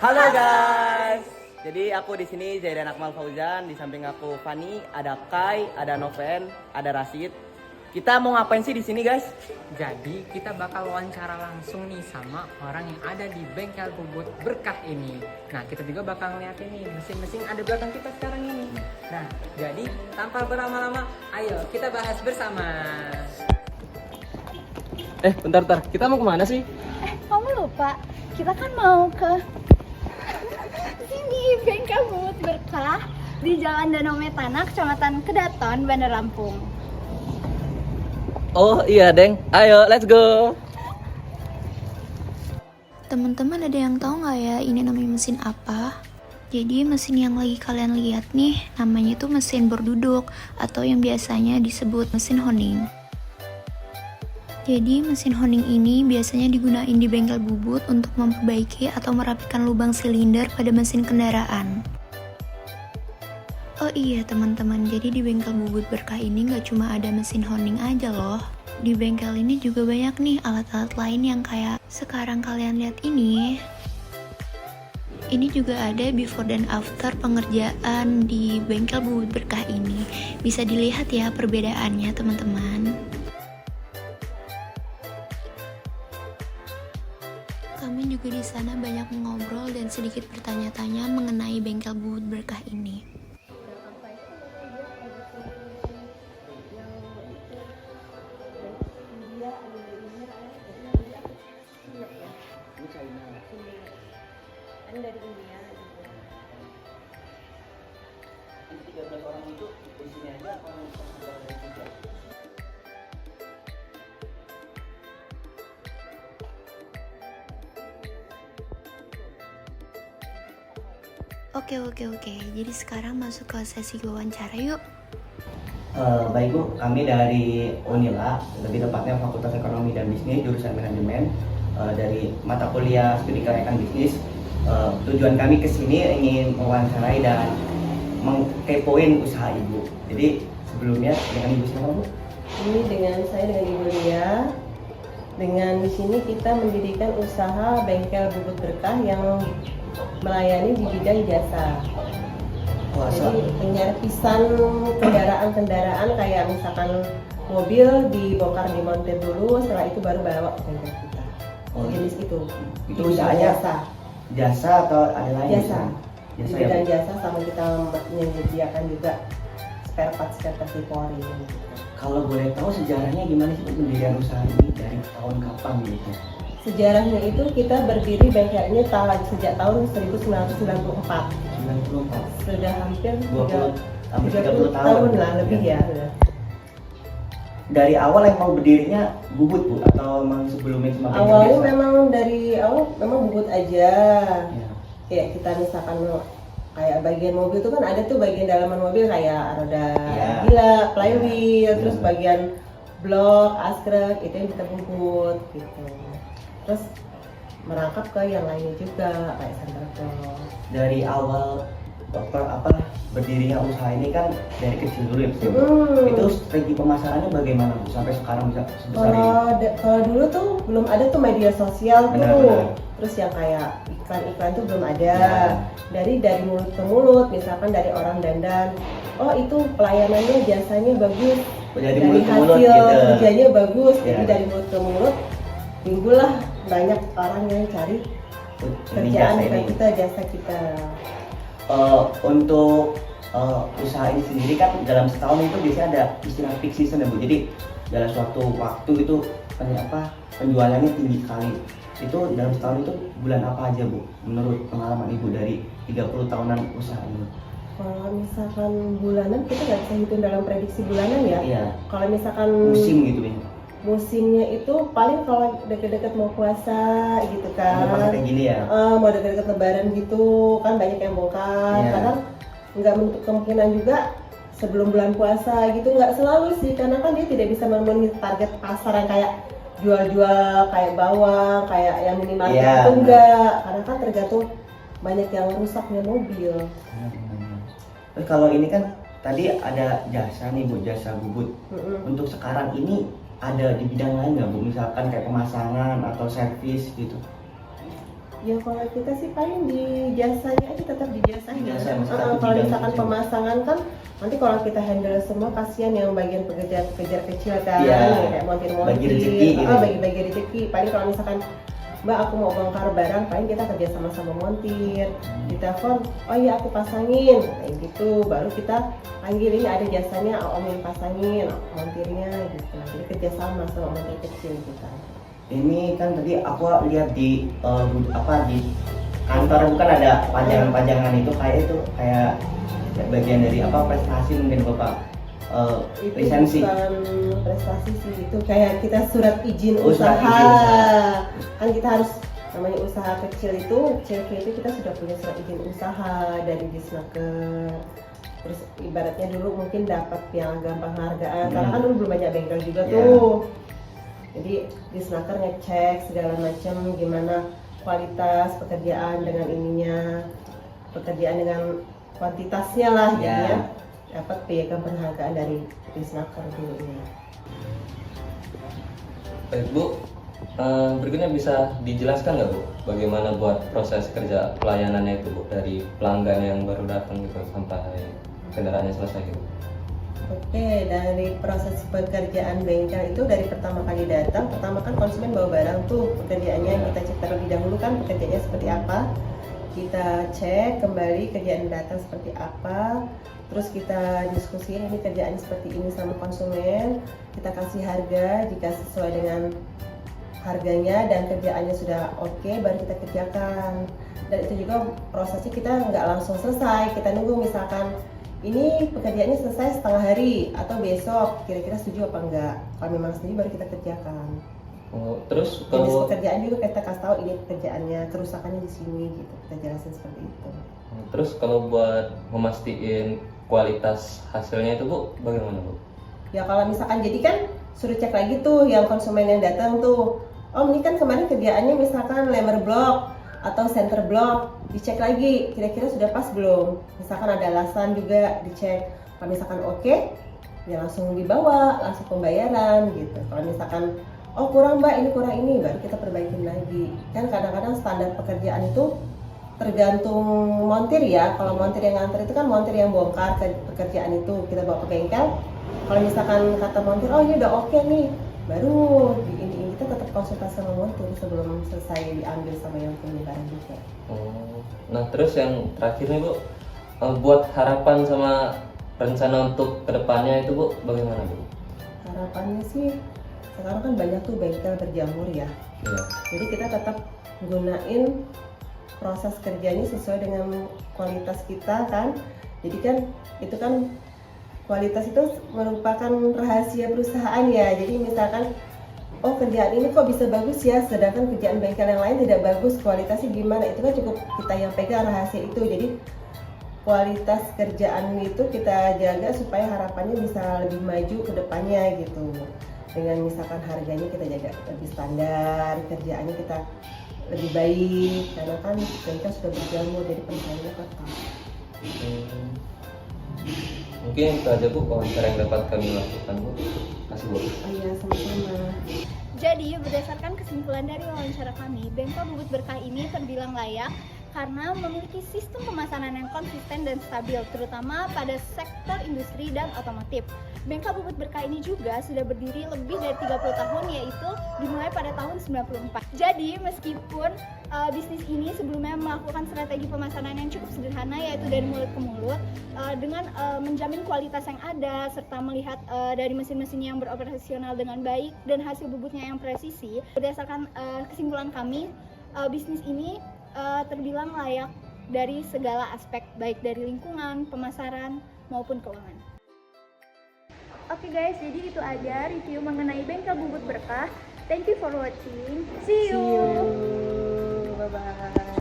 Halo guys. Jadi aku di sini Zaidan Akmal Fauzan, di samping aku Fani, ada Kai, ada Noven, ada Rashid. Kita mau ngapain sih di sini guys? Jadi kita bakal wawancara langsung nih sama orang yang ada di bengkel bubut berkah ini. Nah kita juga bakal ngeliatin nih mesin-mesin ada belakang kita sekarang ini. Nah jadi tanpa berlama-lama, ayo kita bahas bersama. Bentar, kita mau kemana sih? Kamu lupa, kita kan mau ke sini bengkel bubut berkah di Jalan Danau Metana, Kecamatan Kedaton, Bandar Lampung. Oh iya Deng, ayo let's go. Teman-teman ada yang tahu nggak ya ini namanya mesin apa? Jadi mesin yang lagi kalian lihat nih namanya tuh mesin berduduk atau yang biasanya disebut mesin honing. Jadi mesin honing ini biasanya digunain di bengkel bubut untuk memperbaiki atau merapikan lubang silinder pada mesin kendaraan. Oh iya teman-teman, jadi di bengkel bubut berkah ini nggak cuma ada mesin honing aja loh. Di bengkel ini juga banyak nih alat-alat lain yang kayak sekarang kalian lihat ini. Ini juga ada before dan after pengerjaan di bengkel bubut berkah ini. Bisa dilihat ya perbedaannya teman-teman. Kami juga di sana banyak mengobrol dan sedikit bertanya-tanya mengenai bengkel bubut berkah ini. Dari India. 13 orang itu di sini aja apa dari juga? Oke. Jadi sekarang masuk ke sesi wawancara yuk. Baik Bu, kami dari Unila, lebih tepatnya Fakultas Ekonomi dan Bisnis, jurusan Manajemen, dari mata kuliah Studi Kelayakan Bisnis. Tujuan kami ke sini ingin mewawancarai dan mengkepoin usaha Ibu. Jadi sebelumnya dengan Ibu siapa Bu? Ini dengan Ibu Lia. Dengan di sini kita mendirikan usaha bengkel bubut berkah yang melayani di bidang jasa. Jadi penyervisan kendaraan-kendaraan kayak misalkan mobil dibongkar dimontir dulu, setelah itu baru bawa ke bengkel kita. Jenis itu. Itu usahanya jasa atau ada lain? Jasa. Jasa Di bidang ya, jasa sama kita menyediakan juga spare part di Polri. Gitu. kalau boleh tahu sejarahnya gimana sih pendirian usaha ini, dari tahun kapan gitu? Sejarahnya itu kita berdiri bengkelnya sejak tahun 1994. 94. Sudah hampir 30 tahun lah lebih ya. Dari awal yang mau berdirinya bubut Bu, atau memang sebelumnya cuma bengkel Awalnya biasa? memang dari awal memang bubut aja. Ya. Kayak kita misalkan kayak bagian mobil itu kan ada tuh bagian dalaman mobil kayak roda Ya. gila, flywheel, Ya. terus bagian blok, askrek itu yang kita bubut gitu. Terus merangkap ke yang lainnya juga kayak center blok. Dari awal berdirinya usaha ini kan dari kecil dulu ya Bu? Itu strategi pemasarannya bagaimana Bu sampai sekarang bisa sebesar ini? Kalau dulu tuh belum ada tuh media sosial tuh. Benar. Terus yang kayak iklan-iklan tuh belum ada. Ya. Dari mulut ke mulut, misalkan dari orang dandan, oh itu pelayanannya jasanya bagus. Jadi Dari mulut ke mulut hasil gitu. kerjanya bagus. Ya. Jadi dari mulut ke mulut timbullah banyak orang yang cari Ini kerjaan jasa dengan ini. kita, jasa kita. Untuk usaha ini sendiri kan dalam setahun itu biasanya ada istilah peak season ya Bu. Jadi dalam suatu waktu itu penjualannya tinggi sekali. Itu dalam setahun itu bulan apa aja Bu? Menurut pengalaman Ibu dari 30 tahunan usaha ini. Kalau misalkan bulanan kita nggak bisa hitung dalam prediksi bulanan ya. Iya. Kalau misalkan Musim gitu ya. musimnya itu paling kalau deket-deket mau puasa gitu kan. Mau kayak gini ya. Mau deket-deket lebaran gitu kan banyak yang bongkar. Iya. Kadang nggak menutup kemungkinan juga sebelum bulan puasa gitu, nggak selalu sih karena kan dia tidak bisa memenuhi target pasar yang kayak jual-jual kayak bawang, kayak yang minimarket Iya, itu enggak, karena kan tergantung banyak yang rusaknya mobil. Terus kalau ini kan tadi ada jasa nih Bu, jasa bubut. Untuk sekarang ini ada di bidang lain nggak Bu? Misalkan kayak pemasangan atau servis gitu? Ya kalau kita sih paling di jasanya aja, tetap di jasanya. Jasa, maksudnya satu Kalau bidang misalkan gitu. pemasangan kan nanti kalau kita handle semua, kasihan yang bagian pekerja kecil kan, Iya. kayak montir-montir, Bagi rezeki gitu. bagi-bagi rezeki. Paling kalau misalkan Mbak aku mau bongkar barang, paling kita kerja sama-sama montir, ditelepon, oh iya aku pasangin, kayak gitu. Baru kita panggil, ini ada jasanya, om yang pasangin, montirnya gitu. Jadi kerja sama montir kecil kita. Ini kan tadi aku lihat di di kantor bukan ada pajangan-pajangan itu kayak bagian dari prestasi mungkin Bapak Itu lisensi. bukan prestasi sih, itu kayak kita surat izin Oh, surat usaha. izin usaha. Kan kita harus, namanya usaha kecil itu, CV itu kita sudah punya surat izin usaha dari Disnaker. Terus ibaratnya dulu mungkin dapat piagam penghargaan, karena kan dulu belum banyak bengkel juga Iya. tuh. Jadi Disnaker ngecek segala macam gimana kualitas pekerjaan dengan ininya, pekerjaan dengan kuantitasnya lah, Iya. jadinya dapat piagam penghargaan dari Disnaker dulu ya. Baik Bu, berikutnya bisa dijelaskan nggak Bu, bagaimana buat proses kerja pelayanannya itu Bu, dari pelanggan yang baru datang gitu sampai kendaraannya selesai gitu? Oke, dari proses pekerjaan bengkel itu dari pertama kali datang, pertama kan konsumen bawa barang tuh, pekerjaannya kita cek terlebih dahulu kan pekerjaannya seperti apa, kita cek kembali kerjaan datang seperti apa, terus kita diskusi ini kerjaan seperti ini sama konsumen, kita kasih harga jika sesuai dengan harganya dan kerjaannya sudah oke, baru kita kerjakan. Dan itu juga prosesnya kita nggak langsung selesai, kita nunggu misalkan ini pekerjaannya selesai setengah hari atau besok, kira-kira setuju apa enggak. Kalau memang setuju baru kita kerjakan. Oh, terus Jenis kalau pekerjaan juga kita kasih tahu ini pekerjaannya, kerusakannya di sini gitu, kita jelasin seperti itu. terus kalau buat memastiin kualitas hasilnya itu Bu, bagaimana Bu? Ya kalau misalkan jadi kan suruh cek lagi tuh yang konsumen yang datang tuh, oh ini kan kemarin kerjaannya misalkan lemmer block atau center block, dicek lagi kira-kira sudah pas belum. Misalkan ada alasan juga dicek. Kalau misalkan oke, ya langsung dibawa, langsung pembayaran gitu. Kalau misalkan oh kurang Mbak, ini kurang ini, baru kita perbaikin lagi. Kan kadang-kadang standar pekerjaan itu tergantung montir ya. Kalau montir yang nganter itu kan montir yang bongkar ke pekerjaan itu, kita bawa ke bengkel. Kalau misalkan kata montir, oh ini udah oke nih, baru ini kita tetap konsultasi sama montir sebelum selesai diambil sama yang punya barang juga. Oh, nah terus yang terakhir nih Bu, buat harapan sama rencana untuk kedepannya itu Bu, bagaimana Bu? Harapannya sih sekarang kan banyak tuh bengkel berjamur ya. Iya. Jadi kita tetap gunain proses kerjanya sesuai dengan kualitas kita kan. Jadi kan itu kan kualitas itu merupakan rahasia perusahaan ya. Jadi misalkan oh kerjaan ini kok bisa bagus ya, sedangkan kerjaan bengkel yang lain tidak bagus, kualitasnya gimana, itu kan cukup kita yang pegang rahasia itu. Jadi kualitas kerjaan itu kita jaga supaya harapannya bisa lebih maju ke depannya gitu. Dengan misalkan harganya kita jaga lebih standar, kerjaannya kita lebih baik, karena kan bengkel sudah berjamur, jadi penjualannya ketat. Mungkin itu aja Bu wawancara yang dapat kami lakukan Bu. Kasih Bu. Oh iya, sama-sama. Jadi, berdasarkan kesimpulan dari wawancara kami, bengkel bubut berkah ini terbilang layak karena memiliki sistem pemasaran yang konsisten dan stabil, terutama pada sektor industri dan otomotif. Bengkel bubut berkah ini juga sudah berdiri lebih dari 30 tahun, yaitu dimulai pada tahun 94. Jadi, meskipun bisnis ini sebelumnya melakukan strategi pemasaran yang cukup sederhana, yaitu dari mulut ke mulut, dengan menjamin kualitas yang ada, serta melihat dari mesin-mesin yang beroperasional dengan baik dan hasil bubutnya yang presisi, berdasarkan kesimpulan kami, bisnis ini terbilang layak dari segala aspek, baik dari lingkungan, pemasaran, maupun keuangan. Oke guys, jadi itu aja review mengenai bengkel bubut berkah. Thank you for watching. See you. Bye-bye.